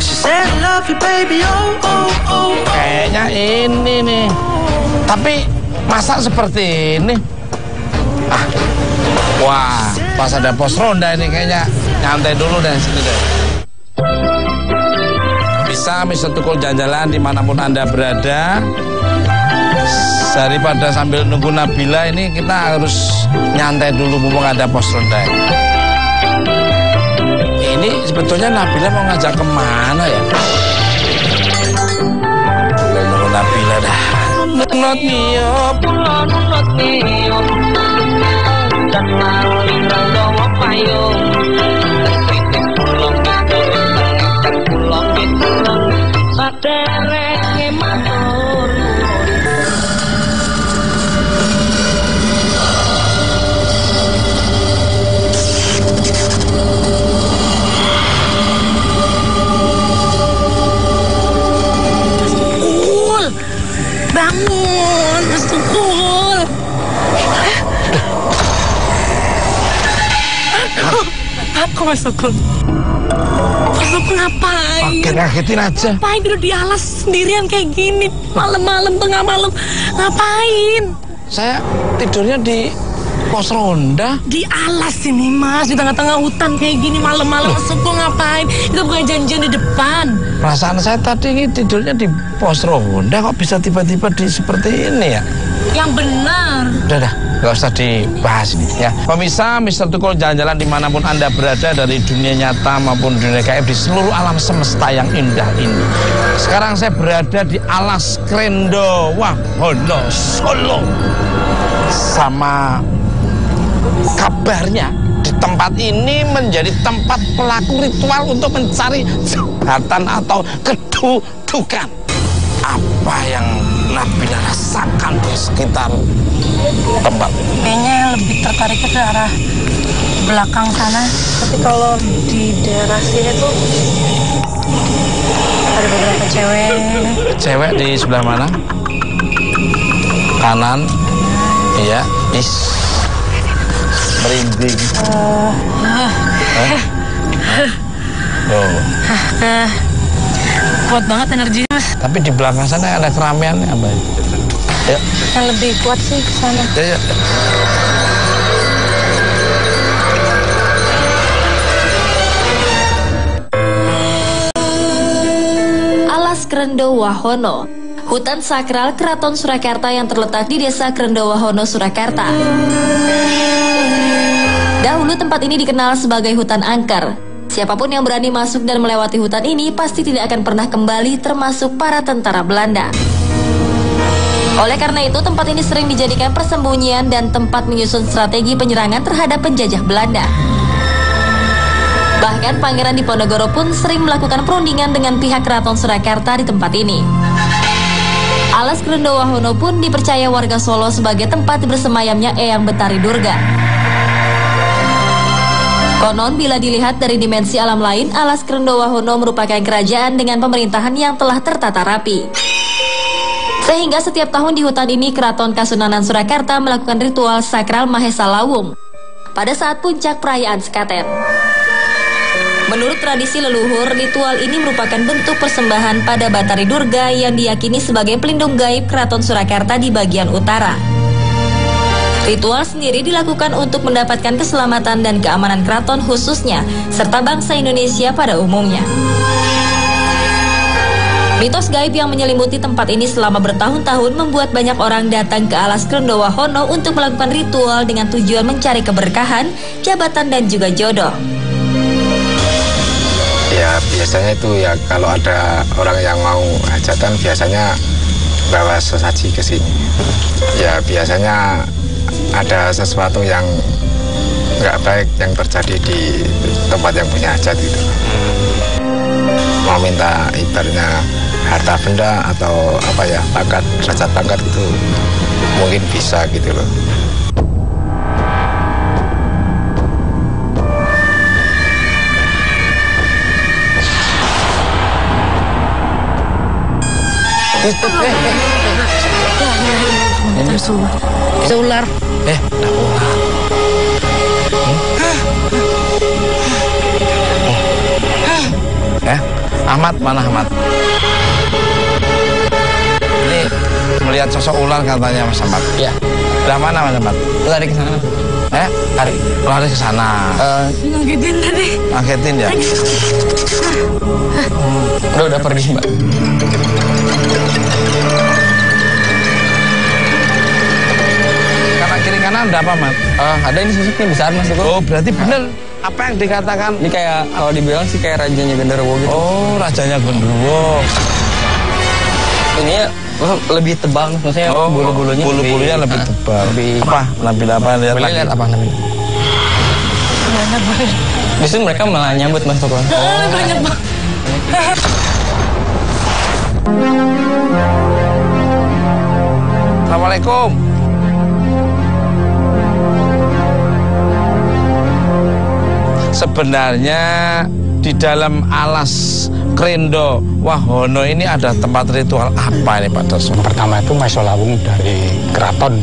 She said I love you baby, oh oh oh. Kayaknya ini nih. Tapi masa seperti ini? Ah. Wah, pas ada pos ronda ini kayaknya nyantai dulu deh situ deh. Bisa Mr. Tukul jalan-jalan dimanapun Anda berada. Daripada sambil nunggu Nabila ini kita harus nyantai dulu mumpung ada pos ronda. Ini sebetulnya Nabila mau ngajak kemana ya? Nunggu Nabila dah. Not niop, not niop. Dan maling ranggawa payung. Kritik pulang gitu, ikan pulang gitu. Sadereke matur. Bangun, Mas Tukul. Aku Mas Tukul. Mas Tukul ngapain? Oke, ngagetin aja. Ngapain duduk di alas sendirian kayak gini? Malam-malam, tengah malam. Ngapain? Saya tidurnya di pos ronda. Di alas ini Mas, di tengah-tengah hutan kayak gini malam-malam. Mas Tukul ngapain? Itu bukan janjian di depan. Perasaan saya tadi ini tidurnya di pos ronda, kok bisa tiba-tiba di seperti ini ya? Yang benar. Udah, nggak usah dibahas ini ya. Pemirsa, Mr. Tukul jalan-jalan dimanapun Anda berada dari dunia nyata maupun dunia gaib di seluruh alam semesta yang indah ini. Sekarang saya berada di Alas Krendowahono, Solo. Sama kabarnya di tempat ini menjadi tempat pelaku ritual untuk mencari jabatan atau kedudukan. Apa yang Nabila rasakan di sekitar tempat ini? Kayaknya lebih tertarik ke arah belakang sana. Tapi kalau di daerah sini tuh ada beberapa cewek. Cewek di sebelah mana? Kanan. Iya. Merinding. Kuat banget energinya Mas. Tapi di belakang sana ada keramaian apa? Ya. Yang lebih kuat sih ke sana. Ya. Alas Krendowahono, hutan sakral Keraton Surakarta yang terletak di Desa Krendowahono, Surakarta. Dahulu tempat ini dikenal sebagai hutan angker. Siapapun yang berani masuk dan melewati hutan ini pasti tidak akan pernah kembali, termasuk para tentara Belanda. Oleh karena itu, tempat ini sering dijadikan persembunyian dan tempat menyusun strategi penyerangan terhadap penjajah Belanda. Bahkan Pangeran Diponegoro pun sering melakukan perundingan dengan pihak Keraton Surakarta di tempat ini. Alas Krendowahono pun dipercaya warga Solo sebagai tempat bersemayamnya Eyang Betari Durga. Konon bila dilihat dari dimensi alam lain, Alas Krendowahono merupakan kerajaan dengan pemerintahan yang telah tertata rapi. Sehingga setiap tahun di hutan ini Keraton Kasunanan Surakarta melakukan ritual sakral Mahesa Lawung pada saat puncak perayaan Sekaten. Menurut tradisi leluhur, ritual ini merupakan bentuk persembahan pada Batari Durga yang diyakini sebagai pelindung gaib Keraton Surakarta di bagian utara. Ritual sendiri dilakukan untuk mendapatkan keselamatan dan keamanan keraton khususnya, serta bangsa Indonesia pada umumnya. Mitos gaib yang menyelimuti tempat ini selama bertahun-tahun membuat banyak orang datang ke Alas Krendowahono untuk melakukan ritual dengan tujuan mencari keberkahan, jabatan, dan juga jodoh. Ya biasanya itu ya kalau ada orang yang mau hajatan biasanya bawa sesaji ke sini. Ya biasanya ada sesuatu yang nggak baik yang terjadi di tempat yang punya hajat gitu. Mau minta ibaratnya harta benda atau apa ya, pangkat, derajat pangkat itu mungkin bisa gitu loh. Itu ular. Ular. Ahmad, mana Ahmad? Ini melihat sosok ular katanya Mas Ahmad. Iya. Udah mana Mas Ahmad? Lari ke sana. Lari ke sana. Ngagetin tadi. Ngagetin ya? Udah pergi, Mbak. Kanan kiri kanan ada apa, Mat? Ada ini sosoknya besar, Mas Tukul. Oh, berarti bener apa yang dikatakan? Ini kayak kalau dibilang sih kayak rajanya Genderuwo gitu. Oh, rajanya Genderuwo. Ini ya lebih tebal, maksudnya bulu-bulunya lebih tebal. Apa? Nabila apa? Lihat apa Nabila? Banyak banget. Justru mereka malah nyambut Mas Tukul. Banyak banget. Assalamualaikum. Sebenarnya di dalam alas Krendo Wahono ini ada tempat ritual apa ini Pak Darso? Pertama itu Maisolawung dari keraton.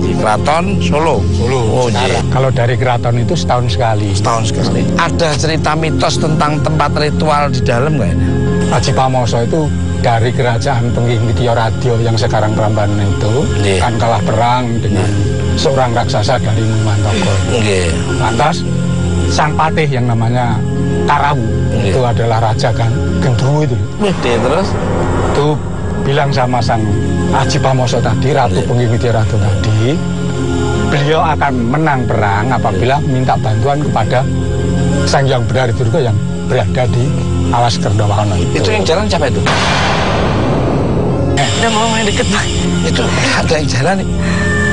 Di keraton Solo. Oh iya. Kalau dari keraton itu setahun sekali. Setahun sekali. Ada cerita mitos tentang tempat ritual di dalam nggak ini? Haji Pamoso itu dari kerajaan Pengging Widya Radio yang sekarang Prambanan itu kan kalah perang dengan seorang raksasa dari Mantoko. Lantas sang patih yang namanya Karawu itu adalah raja kan Genderuwo itu. Terus itu bilang sama sang Haji Pamoso tadi, Ratu Pengging Widya Radio tadi, beliau akan menang perang apabila minta bantuan kepada Sang Hyang Benar Durga yang berada di alas Krendo Wahono itu. Itu yang jalan siapa itu? Udah mau main deket Bang. Itu ada yang jalan nih.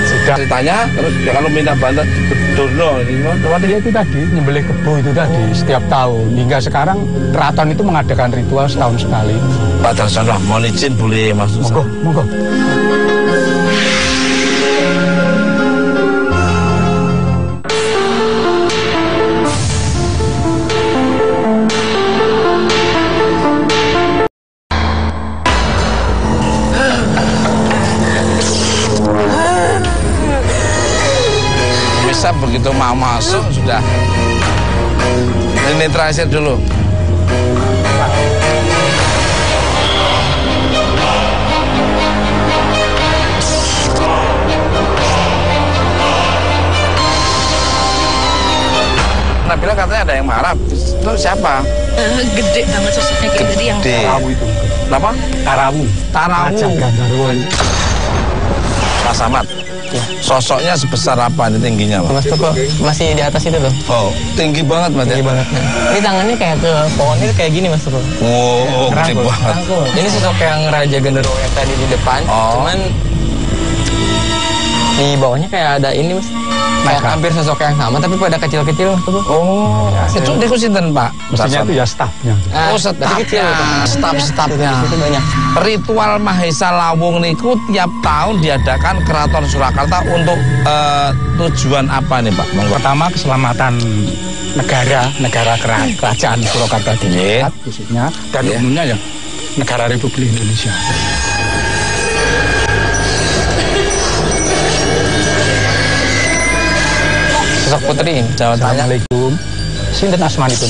Sudah ditanya terus ya kalau minta bantuan Durno dia itu tadi nyembelih kebo itu tadi setiap tahun hingga sekarang keraton itu mengadakan ritual setahun sekali. Pak Darsono mohon izin boleh masuk. Monggo. Begitu mau masuk sudah ini terakhir dulu. Nabila katanya ada yang marah. Itu siapa? Gede banget sosoknya kayak tadi yang Karawu itu. Apa? Karawu. Raja Genderuwo. Mas Ahmad. Sosoknya sebesar apa ini tingginya, Pak? Mas Tukul masih di atas itu loh. Oh, tinggi banget Mas. Tinggi banget. Ini tangannya kayak ke pohonnya kayak gini Mas Tukul. Oh, gede banget. Ini sosok yang Raja Genderuwo yang tadi di depan. Cuman di bawahnya kayak ada ini Mas. Kayak hampir sosok yang sama tapi pada kecil-kecil Mas Tukul. Oh, itu di kusinten Pak? Mestinya itu ya stafnya. Oh, stafnya. Staf-stafnya. Itu banyak. Ritual Mahesa Lawung niku tiap tahun diadakan Keraton Surakarta untuk tujuan apa nih Pak? Pertama keselamatan negara kerajaan Surakarta Dilihat khususnya dan umumnya ya negara Republik Indonesia. Sosok putri ini. Assalamualaikum. Sinten asmanipun?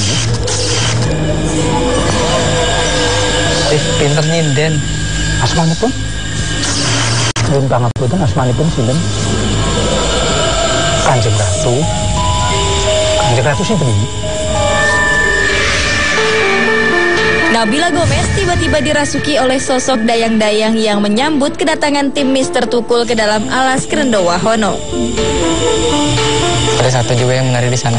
Pinter nyinden. Asmanipun? Nyuwun pangapunten asmanipun sinten? Kanjeng Ratu. Kanjeng Ratu sinten ini? Nabila Gomez tiba-tiba dirasuki oleh sosok dayang-dayang yang menyambut kedatangan tim Mr. Tukul ke dalam alas Krendo Wahono. Ada satu juga yang menari di sana.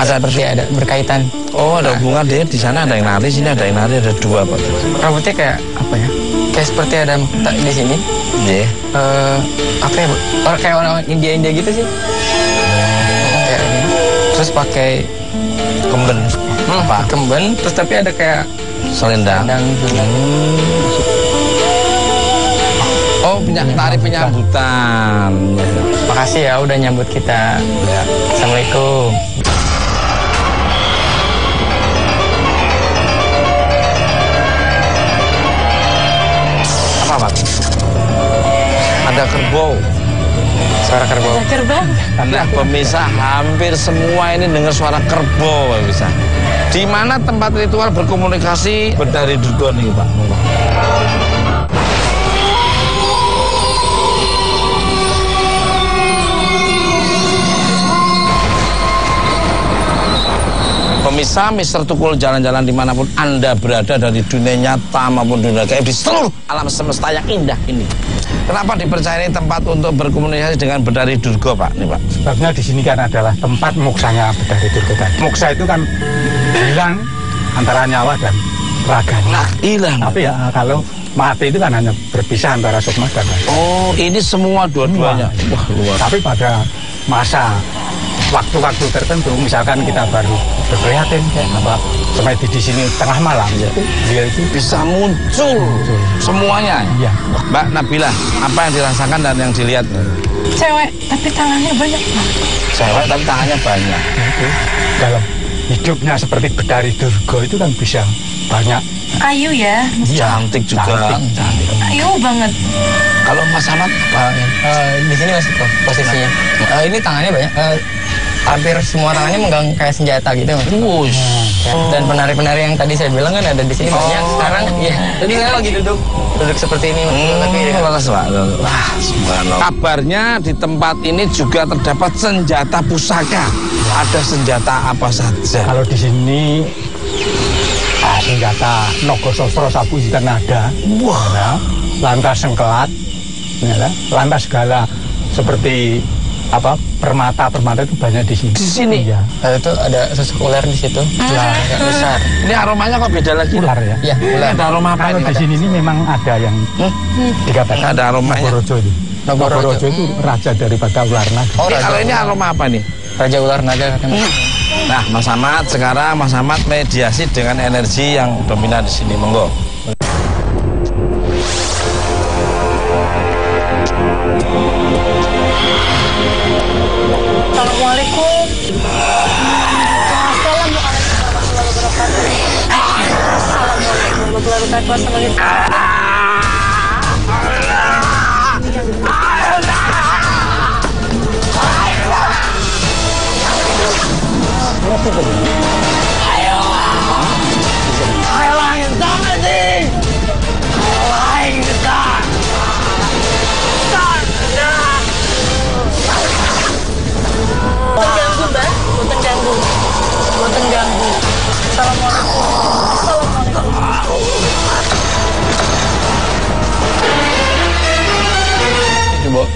Seperti ada berkaitan. Oh, ada hubungan dia di sana ada yang nari, sini ada yang nari, ada dua Pak. Rambutnya kayak apa ya? Kayak seperti ada di sini. Iya. Apa ya? Kayak orang India gitu sih. Kayak ini. Terus pakai Kemben. apa? Kemben. Terus tapi ada kayak selendang. Oh, tari penyambutan. Makasih ya udah nyambut kita. Ya. Assalamualaikum. Apa Pak? Ada kerbau. Suara kerbau. Kerbau. Nah, pemirsa hampir semua ini dengar suara kerbau, pemirsa. Di mana tempat ritual berkomunikasi Betari Durga nih, Pak? Pemirsa, Mr. Tukul jalan-jalan dimanapun Anda berada dari dunia nyata maupun dunia gaib di seluruh alam semesta yang indah ini. Kenapa dipercayai tempat untuk berkomunikasi dengan Betari Durga, Pak? Nih, Pak. Sebabnya di sini kan adalah tempat moksanya Betari Durga tadi. Moksa itu kan hilang antara nyawa dan raganya. Nah, hilang. Tapi ya kalau mati itu kan hanya berpisah antara sukma dan raga. Oh, ini semua dua-duanya. Wah, luar. Tapi pada masa waktu-waktu tertentu, misalkan kita baru berprihatin kayak apa, seperti di sini tengah malam, ya, dia itu bisa muncul semuanya. Iya. Mbak Nabila, apa yang dirasakan dan yang dilihat? Cewek, tapi tangannya banyak, Pak. Cewek tapi tangannya banyak. itu dalam hidupnya seperti Betari Durga itu kan bisa banyak. Ayu ya, Cantik juga. Cantik. ayu banget. Kalau Mas Ahmad, Pak, Di sini Mas posisinya. Ini tangannya banyak. Hampir semua tangannya megang kayak senjata gitu, Mas. wush. Dan penari-penari yang tadi saya bilang kan ada di sini banyak. Sekarang ya, jadi saya lagi duduk seperti ini, Mas. Tapi ya, Wah, subhanallah. Kabarnya di tempat ini juga terdapat senjata pusaka. Ada senjata apa saja? Kalau di sini senjata Nogosostro Sapu Nada, wah, lantas sengkelat, ya, lantas segala seperti apa permata itu banyak di sini. Di sini? Ya. itu ada sosok ular di situ. Ular agak besar. Ini aromanya kok beda lagi? Ular ya. Ya, ular. Ada aroma apa Kalau ini? di sini ini memang ada yang dikatakan Ada aromanya. Nogorojo itu. Nogorojo itu raja daripada ular naga. Oh, Ini, kalau ini aroma apa nih? Raja ular naga katanya. Nah, Mas Ahmad, sekarang Mas Ahmad mediasi dengan energi yang dominan di sini. Monggo. Assalamualaikum. Assalamualaikum warahmatullahi wabarakatuh. Mengganggu, Mbak. Boten ganggu. Boten ganggu. Assalamualaikum.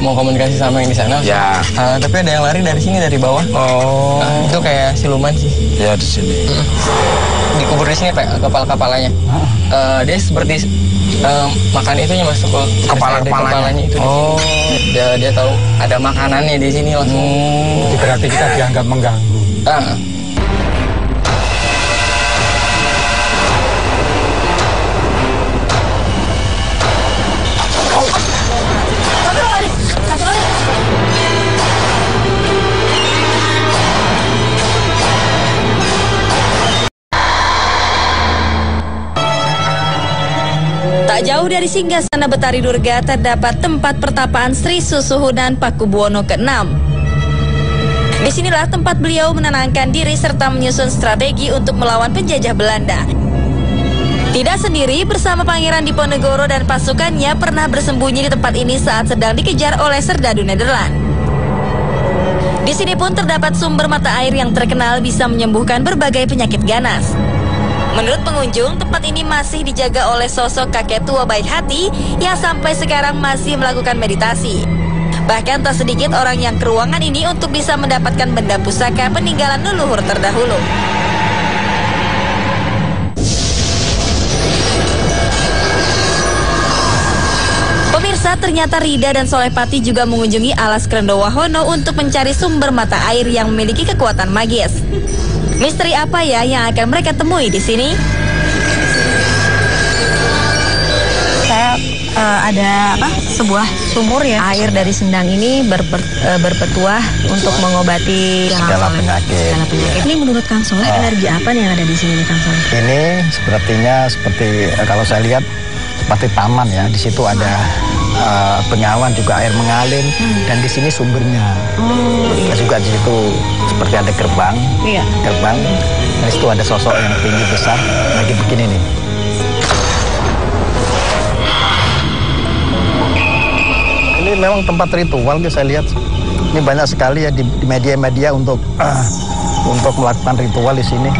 Mau komunikasi sama yang di sana. Ya. Tapi ada yang lari dari sini dari bawah. Oh. Itu kayak siluman sih. Ya di sini. Dikubur di sini Pak, kepalanya. Dia seperti makan itunya masuk ke kepalanya itu. Oh. Dia tahu ada makanannya di sini langsung. Berarti kita dianggap mengganggu. Tak jauh dari singgasana Betari Durga terdapat tempat pertapaan Sri Susuhunan Pakubuwono ke-6. Disinilah tempat beliau menenangkan diri serta menyusun strategi untuk melawan penjajah Belanda. Tidak sendiri, bersama Pangeran Diponegoro dan pasukannya pernah bersembunyi di tempat ini saat sedang dikejar oleh serdadu Nederland. Di sini pun terdapat sumber mata air yang terkenal bisa menyembuhkan berbagai penyakit ganas. Menurut pengunjung, tempat ini masih dijaga oleh sosok kakek tua baik hati yang sampai sekarang masih melakukan meditasi. Bahkan tak sedikit orang yang ke ruangan ini untuk bisa mendapatkan benda pusaka peninggalan leluhur terdahulu. Pemirsa, ternyata Rida dan Solepati juga mengunjungi alas Krendowahono untuk mencari sumber mata air yang memiliki kekuatan magis. Misteri apa ya yang akan mereka temui di sini? Saya ada sebuah sumur ya, air dari sendang ini berpetuah untuk mengobati segala penyakit. Ini menurut Kang Soleh energi apa nih yang ada di sini, Kang Soleh? Ini sepertinya seperti kalau saya lihat seperti taman ya. Di situ ada Bengawan juga air mengalir dan di sini sumbernya. Iya. Juga di situ seperti ada gerbang. Iya. Gerbang. Nah, itu ada sosok yang tinggi besar lagi begini nih. Ini memang tempat ritual saya lihat. Ini banyak sekali ya di media-media untuk melakukan ritual di sini.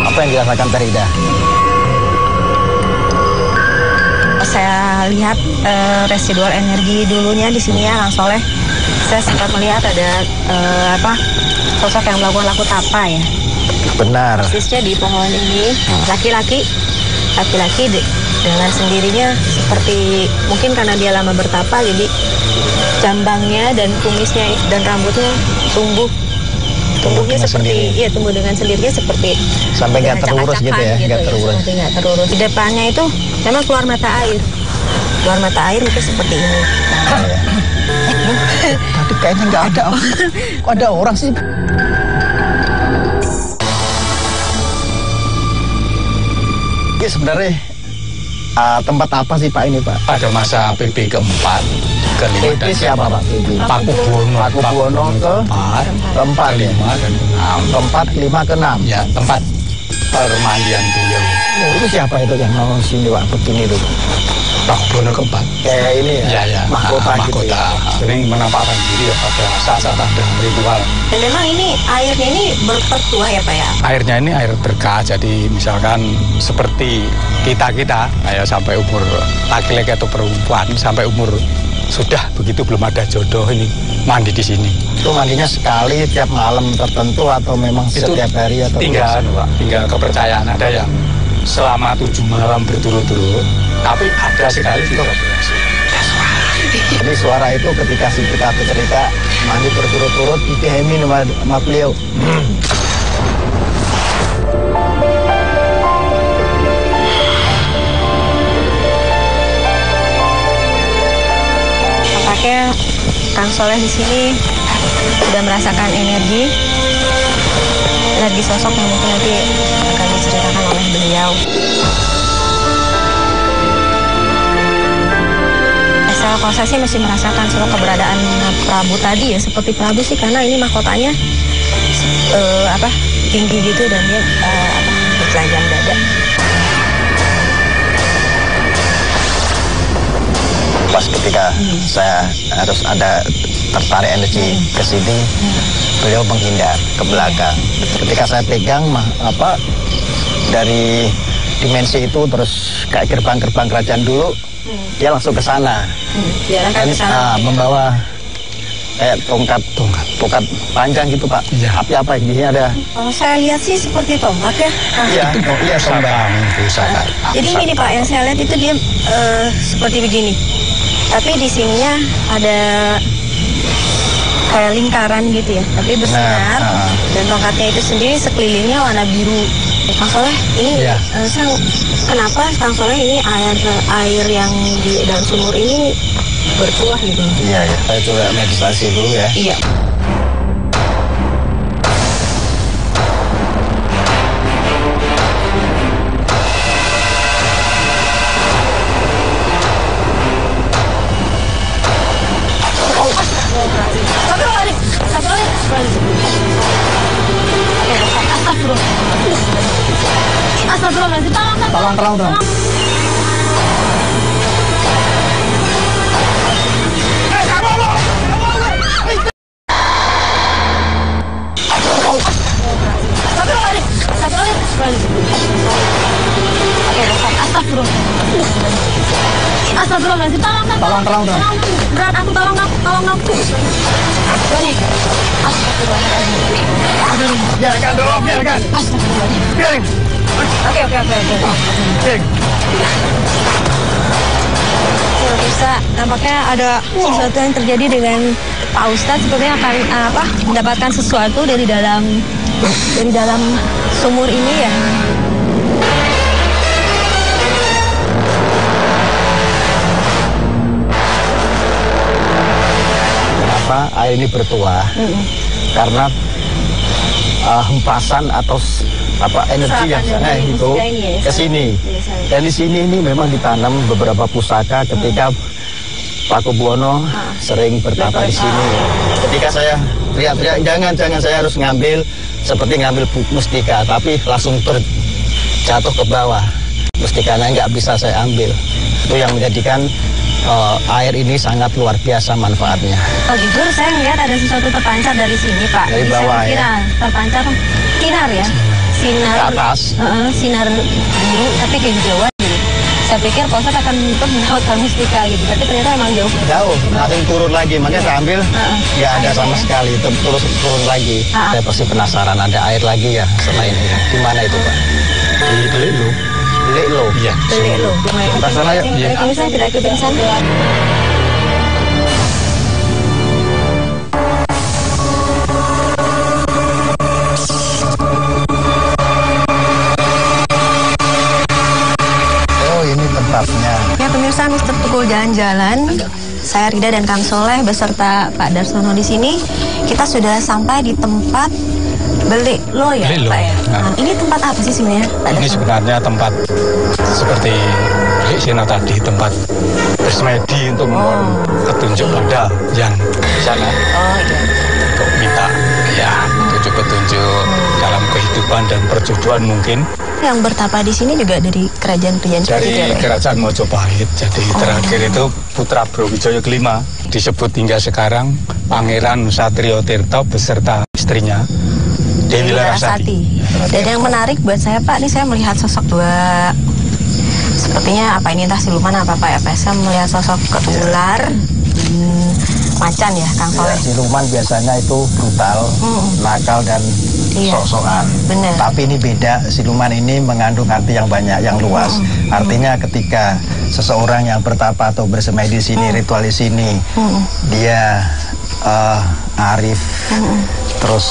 Apa yang dirasakan Farida? Saya lihat residual energi dulunya di sini ya, Kang Soleh. Saya sempat melihat ada sosok yang melakukan laku tapa ya. Benar. Persisnya di pohon ini laki-laki dengan sendirinya seperti mungkin karena dia lama bertapa jadi jambangnya dan kumisnya dan rambutnya tumbuhnya seperti sendiri. Tumbuh dengan sendirinya seperti sampai nggak terurus gitu ya, nggak terurus. Sampai nggak terurus. Di depannya itu memang keluar mata air mungkin seperti ini. Tadi kayaknya nggak ada. Kok ada orang sih? Ini sebenarnya tempat apa sih Pak ini Pak? Pada masa PP keempat, kelima dan siapa Pak? Pakubuwono keempat, kelima dan keenam. Keempat, lima, keenam. Ya, tempat permandian beliau. Oh, itu siapa itu yang nolong sini Pak? Begini itu. Pakubuwono keempat. Kayak ini ya? Ya. Mahkota gitu ya. Sering menampakkan diri pada saat-saat ada ritual. Dan memang ini airnya ini berpetuah ya Pak ya? Airnya ini air berkah, jadi misalkan seperti kita kayak sampai umur laki-laki atau perempuan sampai umur sudah begitu belum ada jodoh ini mandi di sini. Itu mandinya sekali tiap malam tertentu atau memang itu setiap hari atau tinggal kepercayaan. Ada yang selama 7 malam berturut-turut, tapi ada sekali juga Jadi suara itu ketika si kita cerita mandi berturut-turut dipahami sama beliau. Tampaknya Kang Soleh di sini sudah merasakan energi sosok yang mungkin nanti akan diceritakan oleh beliau. Kalau saya sih masih merasakan soal keberadaan Prabu tadi ya, seperti Prabu sih karena ini mahkotanya tinggi gitu dan dia bertelanjang dada. Pas ketika saya harus ada tertarik energi ke sini, beliau menghindar ke belakang. Ketika saya pegang dari dimensi itu terus kayak gerbang-gerbang kerajaan dulu, dia langsung ke sana. Diarahkan ke sana. Membawa kayak tongkat panjang gitu Pak. Ya. Api apa ini ada? Kalau saya lihat sih seperti tongkat ya. Iya tongkat. Jadi gini Pak, yang saya lihat itu dia seperti begini. Tapi di sininya ada kayak lingkaran gitu ya, tapi bersinar. Dan tongkatnya itu sendiri sekelilingnya warna biru. Kang Soleh, ini kenapa Kang Soleh ini air yang di dalam sumur ini bertuah gitu? Iya, saya coba meditasi dulu ya. Iya. Tolong. Astagfirullahaladzim, tolong. Berat aku, tolong aku. Astagfirullahaladzim. Biarkan dulu, biarkan. Astagfirullahaladzim. Oke. Bisa, nampaknya ada sesuatu yang terjadi dengan Pak Ustadz, sepertinya akan mendapatkan sesuatu dari dalam sumur ini ya. Kenapa air ini bertuah? Karena hempasan atau energi yang itu ke sini. Dan di sini ini memang ditanam beberapa pusaka ketika Pakubuwono sering bertapa di sini. Ketika saya teriak-teriak, jangan saya harus ngambil seperti ngambil mustika, tapi langsung terjatuh ke bawah. Mustikanya nggak bisa saya ambil. Itu yang menjadikan air ini sangat luar biasa manfaatnya. Oh, jujur saya melihat ada sesuatu terpancar dari sini, Pak. Dari bawah ya. Terpancar sinar ya. Sinar ke atas. Sinar biru tapi kehijauan gitu. Saya pikir Pak Ustadz akan mendapatkan mustika gitu, tapi ternyata emang jauh. Jauh, langsung turun lagi. Makanya saya ambil, nggak ada sama sekali. Terus turun lagi. Saya pasti penasaran, ada air lagi ya selain ini. Di mana itu, Pak? Di Beliklo. Beliklo? Iya. Beliklo. Kita sana yuk. Ini saya tidak ikutin sana. Ya pemirsa, Mr. Tukul jalan-jalan. Saya Rida dan Kang Soleh beserta Pak Darsono di sini. Kita sudah sampai di tempat Beliklo ya, Beliklo, Pak ya. Nah, ini tempat apa sih sebenarnya, Pak Darsono? Ini sebenarnya tempat seperti Sina tadi, tempat bersemedi untuk memohon petunjuk pada yang di sana. Oh iya. Untuk minta ya petunjuk dalam kehidupan dan perjodohan mungkin. Yang bertapa di sini juga dari kerajaan-kerajaan dari kerajaan Mojopahit. Jadi terakhir itu Putra Brawijaya kelima disebut hingga sekarang Pangeran Satrio Tirto beserta istrinya Dewi Larasati. Dan yang menarik buat saya, Pak, ini saya melihat sosok dua, sepertinya apa ini, entah siluman apa Pak ya, saya melihat sosok ular macan ya, Kang Soleh. Siluman biasanya itu brutal, nakal dan sok-sokan. Bener. Tapi ini beda, siluman ini mengandung arti yang banyak, yang luas. Artinya ketika seseorang yang bertapa atau bersemedi di sini, ritual di sini, dia arif, terus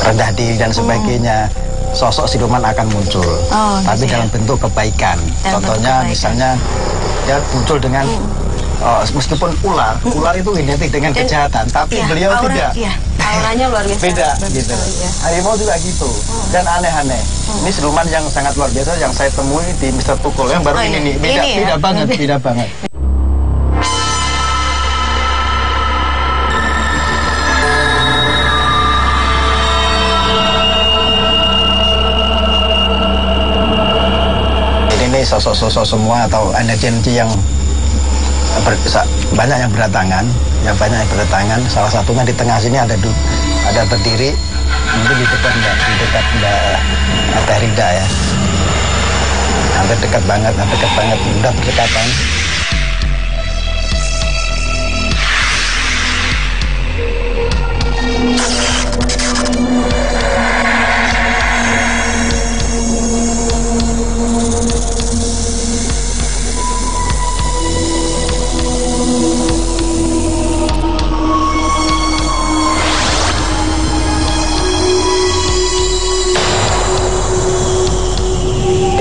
rendah diri dan sebagainya, sosok siluman akan muncul. Tapi gitu dalam bentuk kebaikan. Contohnya misalnya dia muncul dengan meskipun ular itu identik dengan kejahatan, tapi beliau tidak. Iya, auranya luar biasa. Beda gitu. Harimau juga gitu. Dan aneh-aneh. Ini siluman yang sangat luar biasa yang saya temui di Mr. Tukul yang baru ini nih. Beda banget. Ini sosok-sosok semua atau energi yang banyak yang berdatangan, salah satunya di tengah sini ada berdiri, mungkin di dekat Mbak Teh Rida ya, hampir dekat banget, udah berdekatan.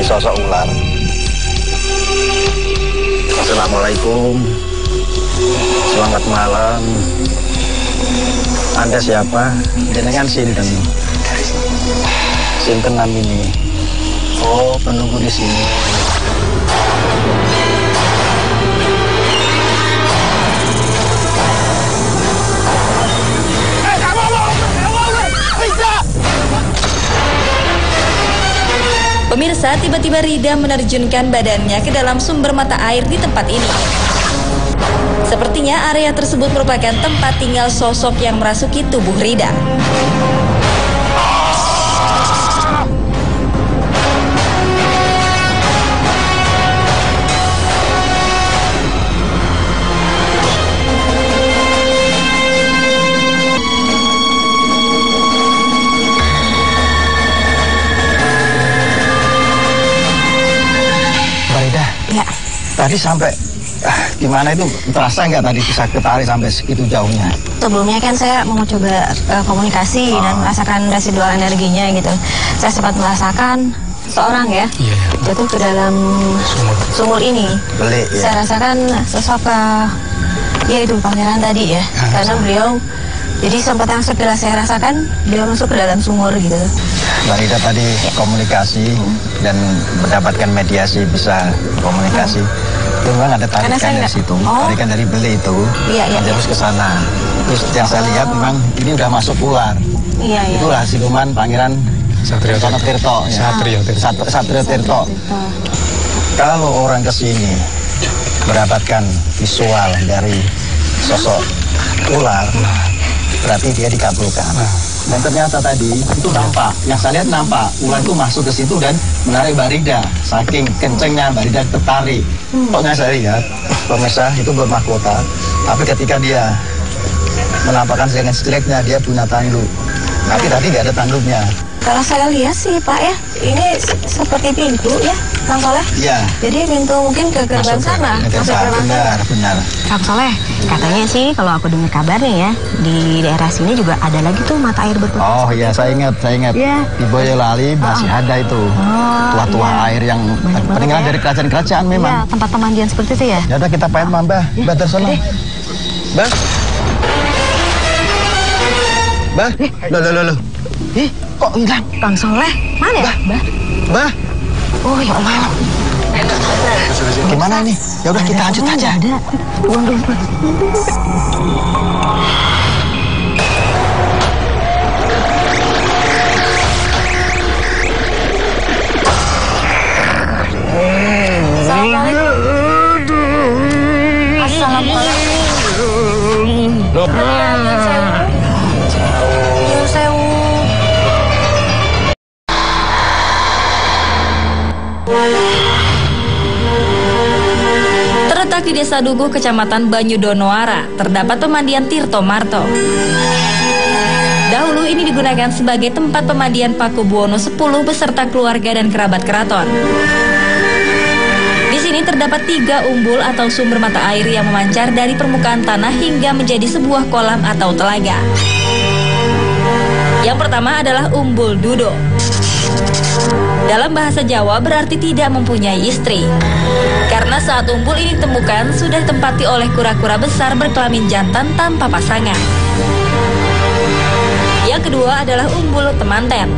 Sosok ular. Assalamualaikum, selamat malam. Anda siapa? Jenengan sinten? Sinten namini? Oh, penunggu di sini. Pemirsa, tiba-tiba Rida menerjunkan badannya ke dalam sumber mata air di tempat ini. Sepertinya area tersebut merupakan tempat tinggal sosok yang merasuki tubuh Rida. Tadi sampai gimana itu, terasa nggak tadi bisa ketarik sampai segitu jauhnya? Sebelumnya kan saya mau coba komunikasi dan merasakan residual energinya gitu. Saya sempat merasakan seorang ya jatuh ke dalam sumur ini. Belik, ya. Saya rasakan sosok yaitu pangeran tadi ya, karena beliau Jadi sempat yang segera saya rasakan dia masuk ke dalam sumur gitu. Mbak Rida tadi komunikasi dan mendapatkan mediasi bisa komunikasi. Itu memang ada tarikan dari situ, tarikan dari beli itu, terus ke sana. Terus yang saya lihat memang ini udah masuk ular. Itulah siluman Pangeran Satrio Tirto. Satrio Tirto. Kalau orang kesini mendapatkan visual dari sosok ular, berarti dia dikabulkan. Dan ternyata tadi itu nampak, yang saya lihat nampak ular itu masuk ke situ dan menarik Mbak Rida. Saking kencengnya Mbak Rida tertarik. Pokoknya saya lihat pemirsa itu bermahkota, tapi ketika dia menampakkan dengan jeleknya dia punya tanduk. Tapi tadi nggak ada tanduknya. Kalau saya lihat sih Pak ya, ini seperti pintu ya, Kang Soleh. Iya. Jadi pintu mungkin ke gerbang sana. Benar. Kang Soleh, katanya sih kalau aku dengar kabarnya ya, di daerah sini juga ada lagi tuh mata air berputar. Oh iya, saya ingat. Yeah. Di Boyolali masih ada itu. Tua-tua air yang peninggalan dari kerajaan-kerajaan memang. Iya, tempat pemandian seperti itu ya. Ya udah kita pamit Mbak. Mbak tersono. Mbak. Mbak. Loh. Kok hilang? Kang Soleh, mana ya? Mbak. Oh ya Allah. Gimana nih? Ya udah kita lanjut aja. Ada. Uang dompet. Terletak di Desa Duguh, Kecamatan Banyudonoara, terdapat pemandian Tirto Marto. Dahulu ini digunakan sebagai tempat pemandian Pakubuwono X beserta keluarga dan kerabat keraton. Di sini terdapat 3 umbul atau sumber mata air yang memancar dari permukaan tanah hingga menjadi sebuah kolam atau telaga. Yang pertama adalah Umbul Dudo. Dalam bahasa Jawa berarti tidak mempunyai istri. Karena saat umbul ini ditemukan sudah ditempati oleh kura-kura besar berkelamin jantan tanpa pasangan. Yang kedua adalah Umbul Temanten.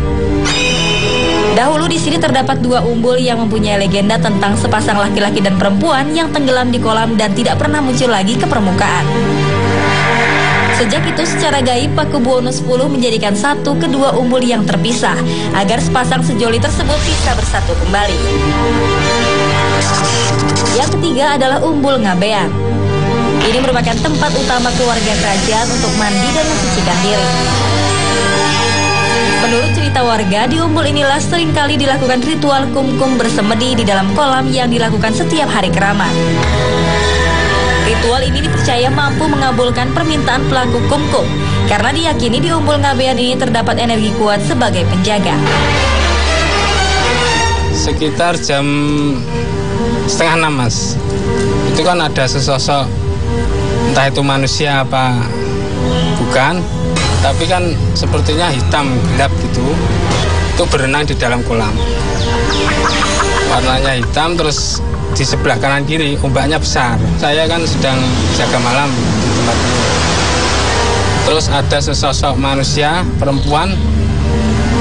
Dahulu di sini terdapat 2 umbul yang mempunyai legenda tentang sepasang laki-laki dan perempuan yang tenggelam di kolam dan tidak pernah muncul lagi ke permukaan. Sejak itu secara gaib Pakubuwono X menjadikan satu kedua umbul yang terpisah agar sepasang sejoli tersebut bisa bersatu kembali. Yang ketiga adalah Umbul Ngabean. Ini merupakan tempat utama keluarga kerajaan untuk mandi dan mensucikan diri. Menurut cerita warga, di umbul inilah seringkali dilakukan ritual kumkum bersemedi di dalam kolam yang dilakukan setiap hari keramat. Ritual ini dipercaya mampu mengabulkan permintaan pelaku kumkum karena diyakini di Umbul Ngabean ini terdapat energi kuat sebagai penjaga. Sekitar jam 5:30 Mas. Itu kan ada sesosok, entah itu manusia apa bukan, tapi kan sepertinya hitam gelap gitu. Itu berenang di dalam kolam. Warnanya hitam, terus di sebelah kanan kiri ombaknya besar. Saya kan sedang jaga malam di tempat ini. Terus ada sesosok manusia perempuan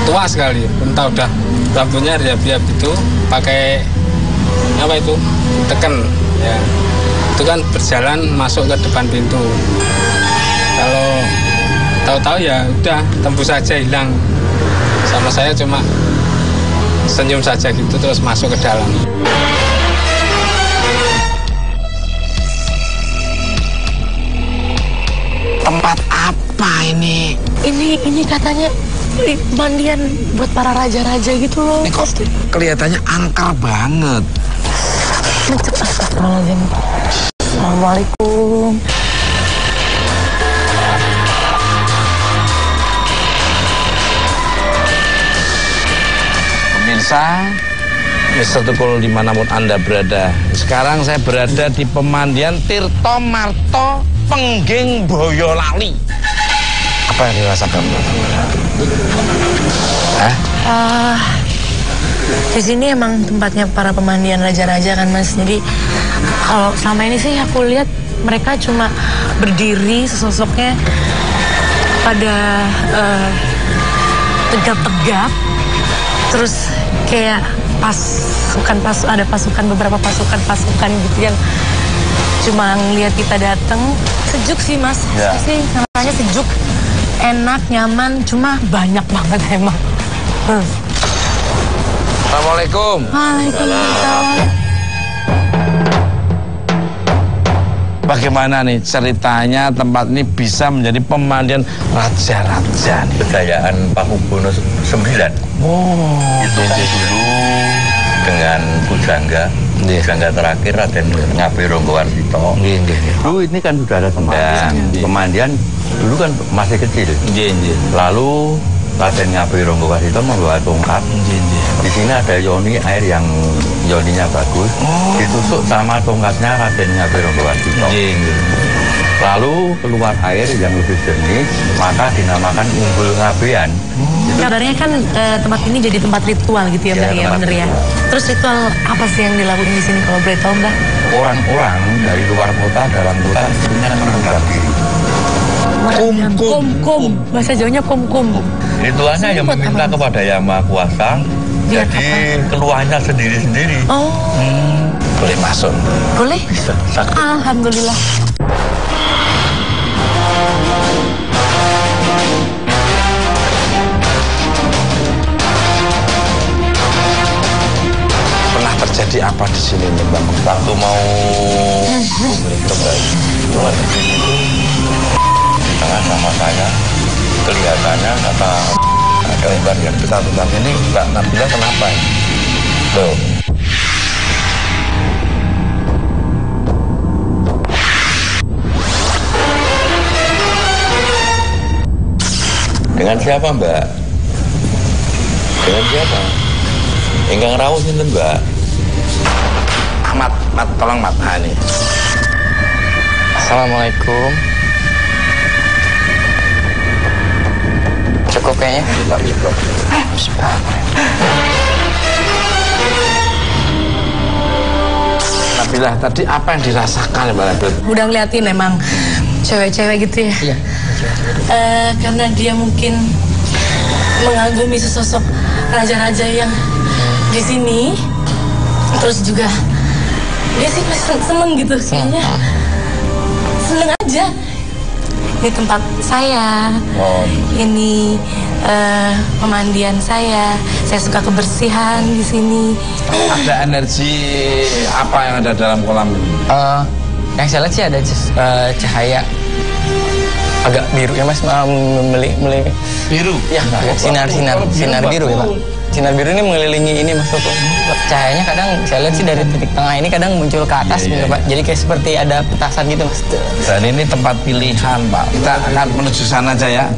tua sekali, entah udah rambutnya riap-riap itu, pakai apa itu teken ya. Itu kan berjalan masuk ke depan pintu. Kalau tahu-tahu ya udah tembus saja hilang. Sama saya cuma senyum saja gitu terus masuk ke dalam. Tempat apa ini? Ini katanya mandian buat para raja-raja gitu loh. Ini kok kelihatannya angker banget. Astagfirullahaladzim. Assalamualaikum. Pemirsa, Mr. Tukul dimanapun Anda berada. Sekarang saya berada di pemandian Tirto Marto Pengging Boyolali. Apa yang dirasakan? Di sini emang tempatnya para pemandian raja-raja kan Mas. Jadi kalau selama ini sih aku lihat mereka cuma berdiri sesosoknya pada tegap-tegap, terus kayak ada beberapa pasukan gitu yang cuma ngeliat kita datang. Sejuk sih mas, sih rasanya sejuk, enak, nyaman, cuma banyak banget emang. Assalamualaikum. Waalaikumsalam. Bagaimana nih ceritanya tempat ini bisa menjadi pemandian raja-raja nih? Kejayaan Pakubuwono IX. Oh. Itu kan dulu dengan Pujangga. Pujangga terakhir Raden Ngabei Ronggowarsito. Dulu ini kan sudah ada tempat pemandian. Dulu kan masih kecil. Lalu Raden Ngabei Ronggowarsito membawa tongkat. Di sini ada yoni air yang yoninya bagus. Ditusuk sama tongkatnya Raden Ngabei Ronggowarsito. Lalu keluar air yang lebih jernih, maka dinamakan Umbul Ngabean. Kabarnya kan tempat ini jadi tempat ritual gitu ya, Mbak ya, bener ya. Terus ritual apa sih yang dilakukan di sini kalau boleh tahu, Mbak? Orang-orang dari luar kota, dalam kota punya merendam diri. Kum. Bahasa Jawanya kum. Ritualnya yang meminta kepada Yang Maha Kuasa. Jadi keluarnya sendiri-sendiri. Oh. Boleh masuk? Boleh? Bisa. Alhamdulillah. Pernah terjadi apa di sini nih, Mbak? Waktu mau kembali keluar di sini itu di tengah sama saya kelihatannya kata ada ular yang besar. Ini Mbak Nabila kenapa ini? Loh. Dengan siapa, Mbak? Dengan siapa? Ingkang rawuh sinten, Mbak? Mat, tolong Mat. Nah, ini. Assalamualaikum. Cukup kayaknya. Nabila, tadi apa yang dirasakan Mbak Nabila? Udah ngeliatin emang cewek-cewek gitu ya. Iya. Karena dia mungkin mengagumi sesosok raja-raja yang di sini. Terus juga dia sih seneng gitu kayaknya. Seneng aja. Ini tempat saya. Ini pemandian saya. Saya suka kebersihan di sini. Ada energi apa yang ada dalam kolam ini? Yang saya lihat sih ada cahaya agak biru ya Mas, biru? Ya, sinar biru ya Pak. Sinar biru ini mengelilingi ini Mas Toto. Cahayanya kadang saya lihat sih dari titik tengah ini kadang muncul ke atas gitu Pak. Jadi kayak seperti ada petasan gitu Mas. Dan ini tempat pilihan Pak. Kita akan menuju sana aja ya.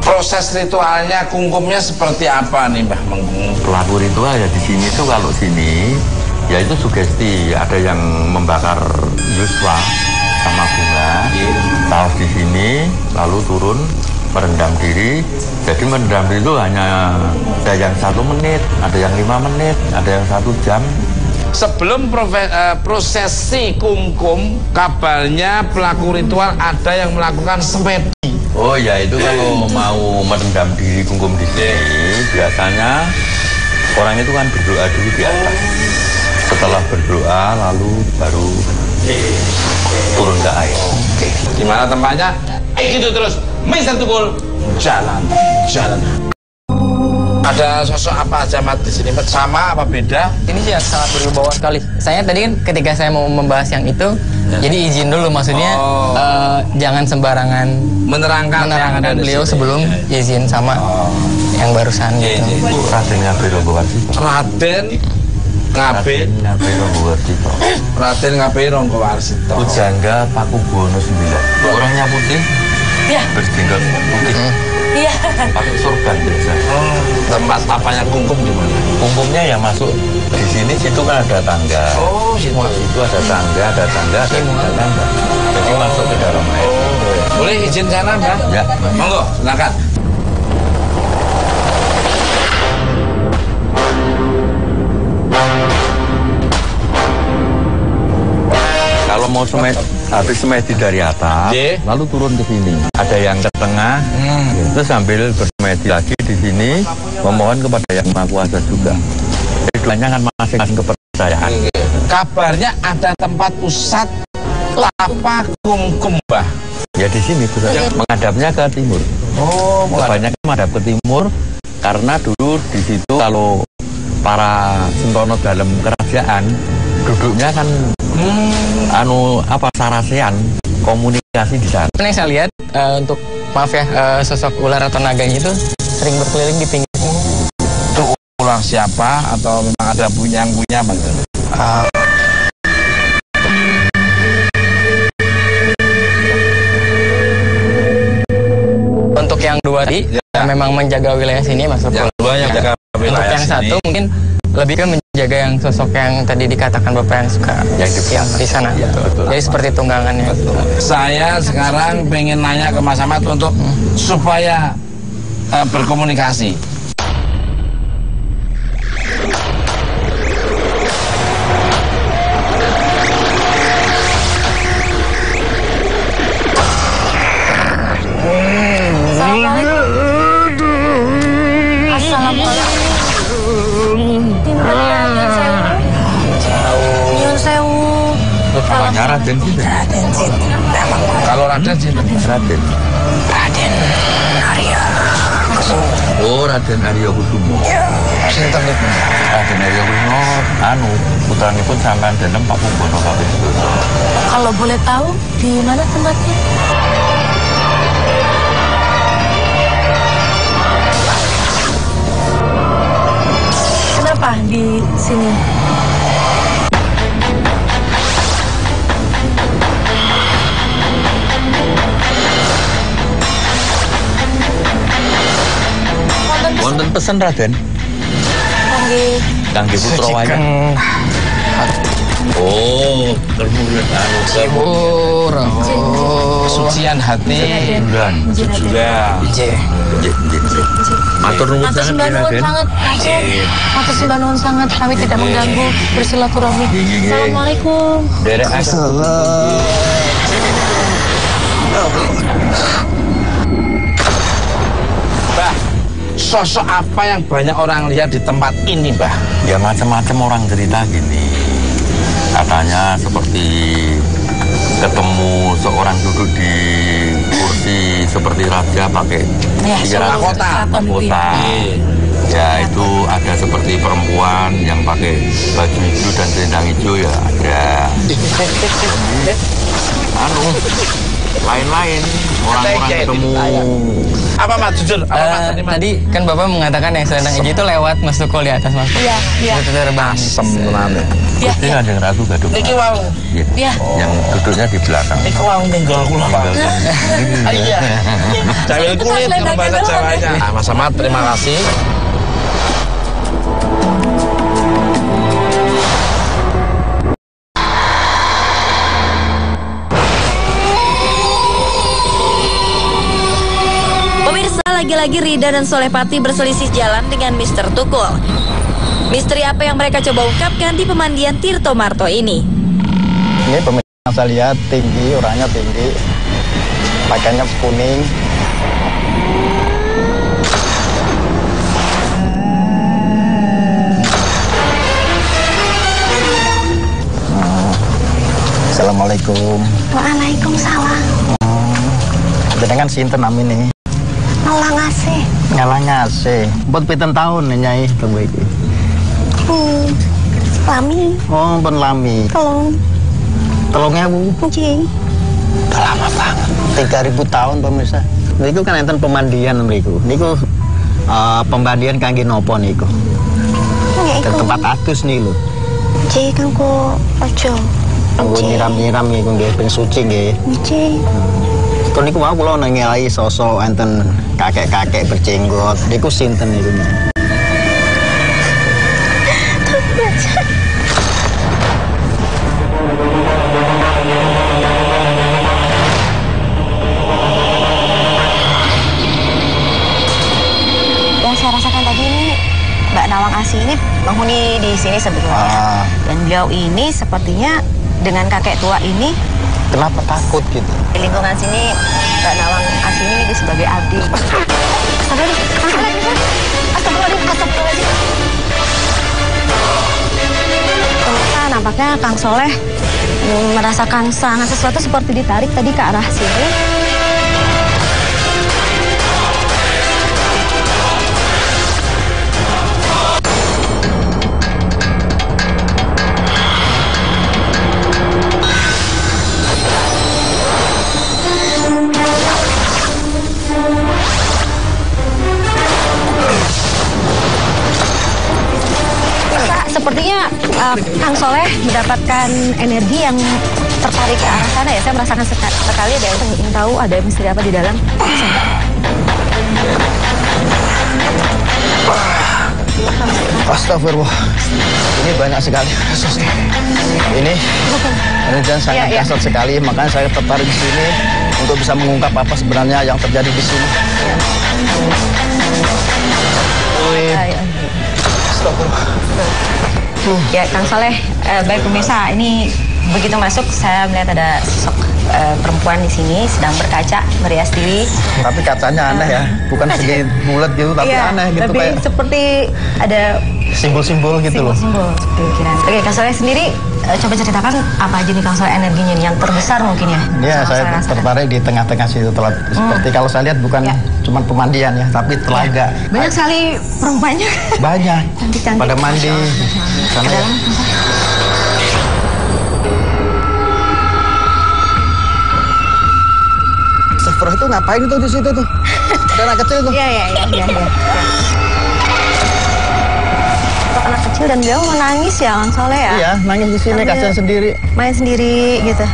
Proses ritualnya, kungkumnya seperti apa nih Mbah Mengkung? Pelaku ritual ya di sini tuh kalau sini ya itu sugesti, ada yang membakar yuswa sama bunga, taruh di sini lalu turun merendam diri. Jadi merendam diri itu hanya ada yang 1 menit, ada yang 5 menit, ada yang 1 jam. Sebelum prosesi kungkum, kabarnya pelaku ritual ada yang melakukan semedi. Oh ya, itu kalau mau merendam diri kungkum di sini biasanya orang itu kan berdoa dulu di atas. Setelah berdoa lalu baru turun ke air. Oke. Gimana tempatnya? Gitu terus. Mister Tukul jalan. Ada sosok apa aja Mat di sini? Sama apa beda? Ini sih sangat berwibawa sekali. Saya tadi kan ketika saya mau membahas yang itu, jadi izin dulu maksudnya jangan sembarangan menerangkan beliau sebelum izin sama yang barusan gitu. Raden Ngabei Ronggowarsito. Raden Ngabei Ronggowarsito. Pujangga Pakubuwono IX. Orangnya putih, berjenggot putih. Iya. Pakai sorban biasa. Tempat apanya kungkum gimana? Kungkumnya ya masuk di sini, situ kan ada tangga. Oh, situ ada tangga, ada tangga. Jadi masuk ke dalam air. Boleh izin sana, Mbak? Ya. Monggo, silakan. Kalau mau habis semedi dari atas, lalu turun ke sini. Ada yang ke tengah, terus sambil bersemedi lagi di sini, memohon kepada Yang Maha Kuasa juga. Jadi duanya kan masing-masing kepercayaan. Kabarnya ada tempat pusat kelapa kungkum, Mbah. Ya di sini menghadapnya ke timur. Oh, kebanyakan menghadap ke timur karena dulu di situ kalau para sentono dalam kerajaan duduknya kan sarasean, komunikasi di sana. Yang saya lihat untuk maaf ya sosok ular atau naganya itu sering berkeliling di pinggir. Itu ular siapa atau memang ada yang punya Bang? Untuk yang dua tadi memang menjaga wilayah sini Mas Tukul. Yang untuk yang satu mungkin lebih ke menjaga yang sosok yang tadi dikatakan Bapak yang suka yang di sana. Betul. Jadi seperti tunggangannya. Betul. Saya sekarang pengen nanya ke Mas Ahmad untuk supaya berkomunikasi. Raden Sinten. Kalau Raden Sinten? Raden Arya Kusumo. Oh, Raden Arya Kusumo. Sinten niku? Raden Arya Kusumo putranipun sampean denem Pak Punggono kaping 7. Kalau boleh tahu di mana tempatnya? Kenapa di sini? Wonten pesen Raden? Kangge putra wayang. Oh, termulut kesucian hati. Matur nuwun sangat Raden. Matur sembah nuwun sangat. Kami tidak mengganggu bersilaturahmi. Assalamualaikum. Sosok apa yang banyak orang lihat di tempat ini, Mbah? Ya macam-macam orang cerita gini. Katanya seperti ketemu seorang duduk di kursi seperti raja pakai mahkota. Ya itu ada seperti perempuan yang pakai baju hijau dan selendang hijau ya ada. Lain-lain orang-orang ketemu. Apa Mas jujur? Tadi kan Bapak mengatakan yang selendang hijau itu lewat Mas Tukul di atas Mas Tukul. Iya. Itu terbang. Asem tenan. Pasti ada yang ragu gak dong? Niki wau. Iya. Yang duduknya di belakang. Niki wau tinggal kula Pak. Iya. Cawil kulit kalau bahasa Jawanya. Mas Ahmad terima kasih. Lagi-lagi Rida dan Solepati berselisih jalan dengan Mr. Tukul. Misteri apa yang mereka coba ungkapkan di pemandian Tirto Marto ini? Ini pemilik yang saya lihat tinggi, orangnya tinggi, pakaiannya kuning. Assalamualaikum. Waalaikumsalam. Jenengan sinten amin nih? Ngalang ngasih. Buat pinten tahun nih Nyai tunggu iki. Lami. Oh, pun lami. Tolongnya Bu. Nggih. Udah lama banget. 3000 tahun pemirsa. Niku kan enten pemandian mriku. Niku pemandian kangge nopo niku? Ke tempat atus nih lho. Nggih kanggo ojo. Kanggo nyiram-nyiram niku nggih ben suci nggih. Nggih. Kau niku mau kula ngelai sosok enten kakek-kakek berjenggot. Niku sinten niku? Yang saya rasakan tadi ini Mbak Nawang Asih ini penghuni di sini sebetulnya. Dan beliau ini sepertinya dengan kakek tua ini. Kenapa takut gitu? Di lingkungan sini, Mbak Nawang Asini ini sebagai abdi. Astagfirullahaladzim. Ternyata nampaknya Kang Soleh merasakan sangat sesuatu seperti ditarik tadi ke arah sini. Sepertinya Kang Soleh mendapatkan energi yang tertarik ke arah sana ya. Saya merasakan sekali ada yang ingin tahu ada misteri apa di dalam. Astagfirullah. Ini banyak sekali. Ini dan sangat kasar sekali. Makanya saya tertarik di sini untuk bisa mengungkap apa sebenarnya yang terjadi di sini. Astagfirullah. Ya, Kang Soleh, baik pemirsa, ini begitu masuk saya melihat ada sosok perempuan di sini sedang berkaca, merias diri. Tapi kacanya aneh ya, bukan segi bulat gitu, tapi aneh gitu kayak seperti ada simbol-simbol gitu loh. Simbol seperti ukiran. Oke, Kang Soleh sendiri coba ceritakan apa aja nih Kang Soleh energinya yang terbesar mungkin ya? Iya, saya tertarik di tengah-tengah situ seperti kalau saya lihat bukan cuma pemandian ya, tapi telaga. Banyak sekali perempuannya. Banyak. Cantik-cantik. Pada mandi. Sana ya. Astagfirullah, itu ngapain tuh di situ tuh? Ada anak kecil tuh. Iya. Anak kecil dan dia menangis ya Kang Soleh ya? Iya, nangis di sini, kasihan sendiri. Main sendiri gitu.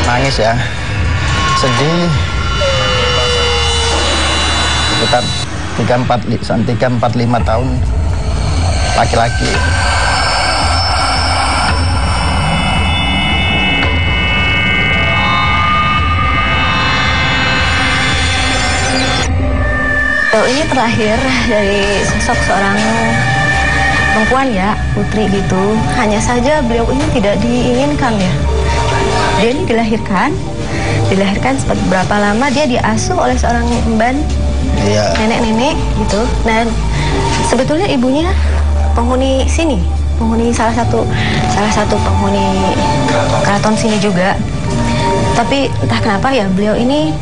Nangis ya, sedih. Sekitar 3-4-5 tahun, laki-laki. Ini terakhir dari sosok seorang perempuan ya, putri gitu. Hanya saja beliau ini tidak diinginkan ya. Dia ini dilahirkan berapa lama dia diasuh oleh seorang emban, nenek-nenek gitu. Dan sebetulnya ibunya penghuni sini, salah satu penghuni keraton sini juga. Tapi entah kenapa ya beliau ini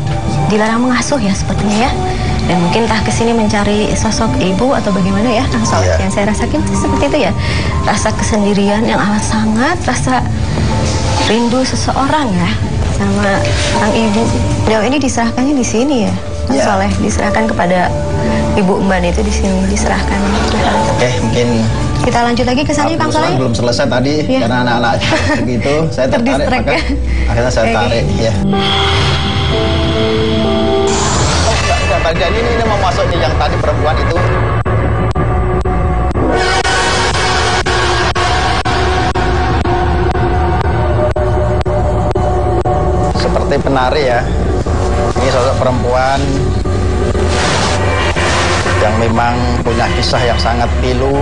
dilarang mengasuh ya sepertinya ya. Dan mungkin entah kesini mencari sosok ibu atau bagaimana ya Kang Soleh. Yang saya rasakan seperti itu ya, rasa kesendirian yang amat sangat, rasa rindu seseorang ya sama sang ibu. Beliau ini diserahkannya di sini ya Kang Soleh, diserahkan kepada ibu Emban itu di sini diserahkan. Oke, mungkin kita lanjut lagi ke sana Kang Soleh. Belum selesai tadi karena anak-anak begitu saya tertarik, maka akhirnya saya tarik ya. Jadi ini mau masuk nih yang tadi perempuan itu. Seperti penari ya. Ini sosok perempuan yang memang punya kisah yang sangat pilu.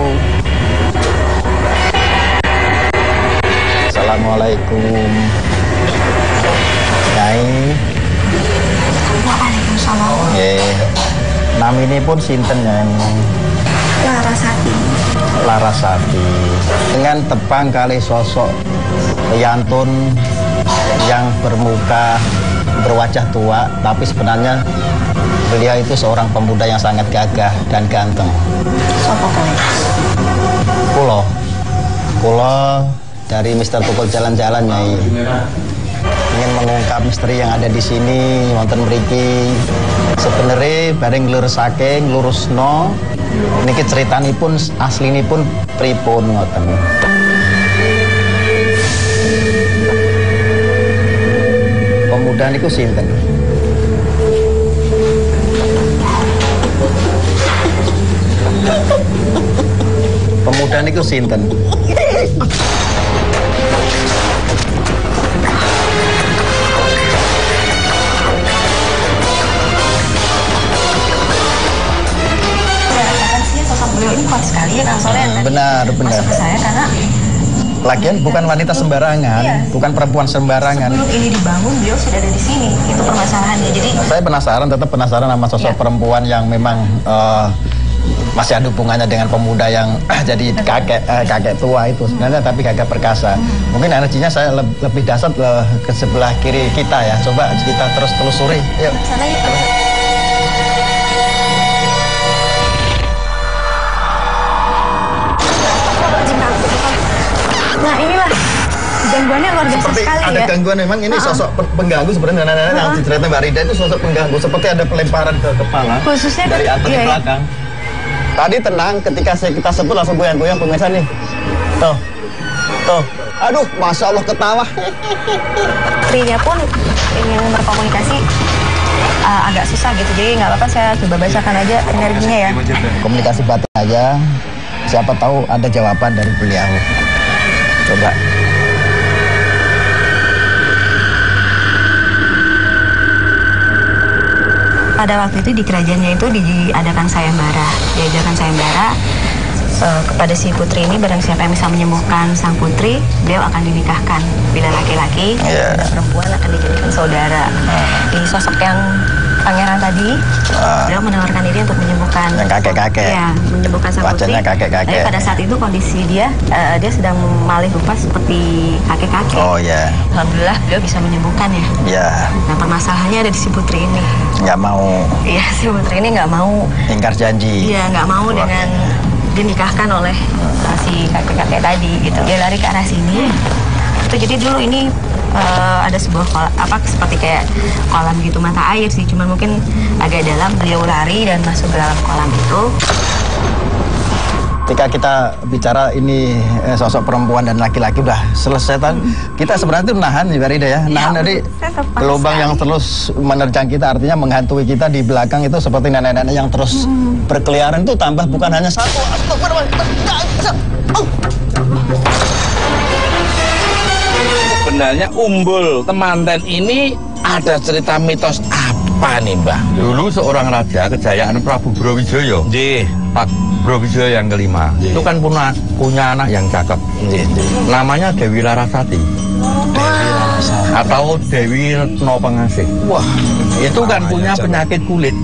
Assalamualaikum. Nyai. Waalaikumsalam. Namine pun sinten ya? Larasati. Larasati. Dengan tebang kali sosok Yantun yang bermuka berwajah tua, tapi sebenarnya beliau itu seorang pemuda yang sangat gagah dan ganteng. Sopo kowe? Kulo dari Mr. Tukul Jalan-Jalan Nyai. Ingin mengungkap misteri yang ada di sini wonten mriki. Sebenarnya bareng nglurusno niki ceritanipun aslinipun pripun ngoten. Pemuda niku sinten? Pemuda niku sinten? benar. Masuk ke saya karena lagian bukan wanita sembarangan, bukan perempuan sembarangan. Sebelum ini dibangun, beliau sudah ada di sini. Itu permasalahannya. Jadi saya tetap penasaran sama sosok perempuan yang memang masih ada hubungannya dengan pemuda yang jadi kakek tua itu sebenarnya, tapi gagah perkasa. Mungkin energinya saya lebih dasar ke sebelah kiri kita ya. Coba kita terus telusuri. Yuk. Sana yuk. Nah inilah gangguannya luar biasa sekali ada gangguan memang ini sosok pengganggu sebenarnya nenek-nenek yang diceritakan Mbak Rida itu sosok pengganggu seperti ada pelemparan ke kepala khususnya dari atas ke belakang. Tadi tenang ketika kita sebut langsung goyang-goyang pemirsa nih. Tuh. Aduh, Masya Allah ketawa. Istrinya pun ingin berkomunikasi agak susah gitu. Jadi nggak apa-apa saya coba bacakan aja energinya ya. Komunikasi batin aja. Siapa tahu ada jawaban dari beliau. Coba. Pada waktu itu di kerajaannya itu diadakan sayembara. Diadakan sayembara kepada si putri ini, barang siapa yang bisa menyembuhkan sang putri, beliau akan dinikahkan. Bila laki-laki, bila perempuan akan dijadikan saudara. Di sosok yang pangeran tadi, beliau menawarkan diri untuk menyembuhkan yang kakek-kakek. Ya, menyembuhkan sang putri. Wajahnya kakek-kakek. Tapi pada saat itu kondisi dia sedang malih rupa seperti kakek-kakek. Oh ya. Alhamdulillah beliau bisa menyembuhkan ya. Ya. Nah permasalahannya ada di si putri ini. Nggak mau. Iya, si putri ini nggak mau. Ingkar janji. Iya, nggak mau dengan dinikahkan oleh si kakek-kakek tadi gitu. Dia lari ke arah sini. Itu jadi dulu ini ada sebuah seperti kayak kolam gitu, mata air sih, cuman mungkin agak dalam. Beliau lari dan masuk ke dalam kolam itu. Ketika kita bicara ini sosok perempuan dan laki-laki udah selesai kan, kita sebenarnya itu menahan ya Mbak Rida ya, nahan dari gelombang yang terus menerjang kita, artinya menghantui kita di belakang itu seperti nenek-nenek yang terus berkeliaran itu tambah bukan hanya satu. Sebenarnya Umbul Temanten ini ada cerita mitos apa nih Mbah? Dulu seorang raja kejayaan Prabu Brawijaya, Pak Brawijaya yang kelima, itu kan punya anak yang cakep, namanya Dewi Larasati. Atau Dewi Retno Pengasih. Wah, itu kan punya penyakit kulit.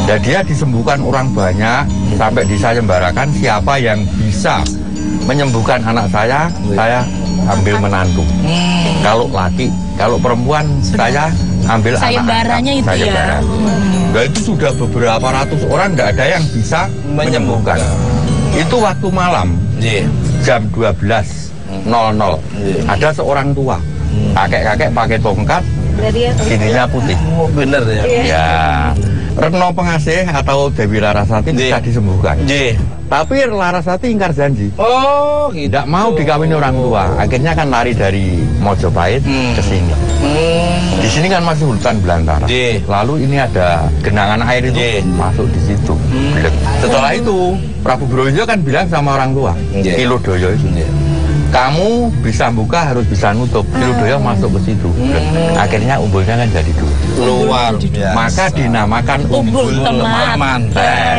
Dan dia disembuhkan orang banyak sampai disayembarakan siapa yang bisa menyembuhkan anak saya ambil menantu. Kalau laki, kalau perempuan saya ambil anak. Sayembaranya itu ya. Nah, itu sudah beberapa ratus orang tidak ada yang bisa menyembuhkan. Itu waktu malam, jam 12.00. Ada seorang tua, kakek-kakek pakai tongkat, giginya putih. Oh, bener ya? Ya. Retno Pengasih atau Dewi Larasati bisa disembuhkan. Tapi Larasati ingkar janji. Oh, gitu. Tidak mau dikawini orang tua. Akhirnya kan lari dari Mojopahit ke sini. Di sini kan masih hutan belantara. Lalu ini ada genangan air itu masuk di situ. Setelah itu Prabu Brawijaya kan bilang sama orang tua, Kilodoyo itu, kamu bisa buka harus bisa nutup. Kilodoyo masuk ke situ. Akhirnya umbulnya kan jadi dua. Luar biasa. Maka dinamakan Umbul Temanten.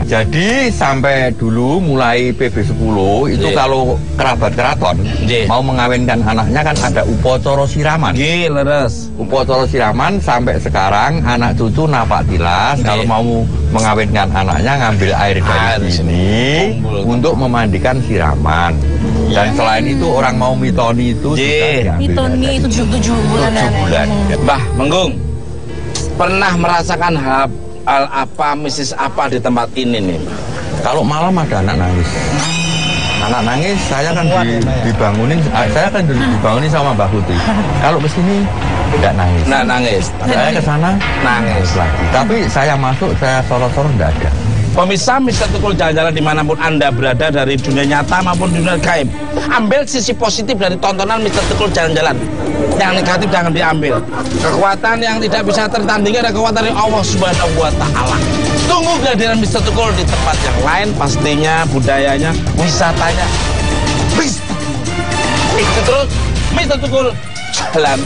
Jadi sampai dulu mulai PB10 itu kalau kerabat keraton mau mengawinkan anaknya kan ada upacara siraman. Leres. Upacara siraman sampai sekarang anak cucu napak tilas kalau mau mengawinkan anaknya ngambil air dari sini untuk memandikan siraman. Dan selain itu orang mau mitoni itu juga mitoni 7 bulan. Mbah Menggung, pernah merasakan hal apa, mistis apa di tempat ini nih? Kalau malam ada anak nangis. Anak nangis, saya kan dibangunin, saya kan dibangunin sama Mbak Putih. Kalau kesini tidak nangis. Nah, nangis. Saya ke sana nangis lagi. Tapi saya masuk, saya sorot-sorot tidak ada. Pemirsa Mr. Tukul jalan-jalan dimanapun Anda berada, dari dunia nyata maupun dunia gaib, ambil sisi positif dari tontonan Mr. Tukul jalan-jalan. Yang negatif jangan diambil. Kekuatan yang tidak bisa tertandingi ada kekuatan dari Allah Subhanahu wa Ta'ala. Tunggu kehadiran Mr. Tukul di tempat yang lain, pastinya budayanya, wisatanya. Ikuti terus Mr. Tukul jalan.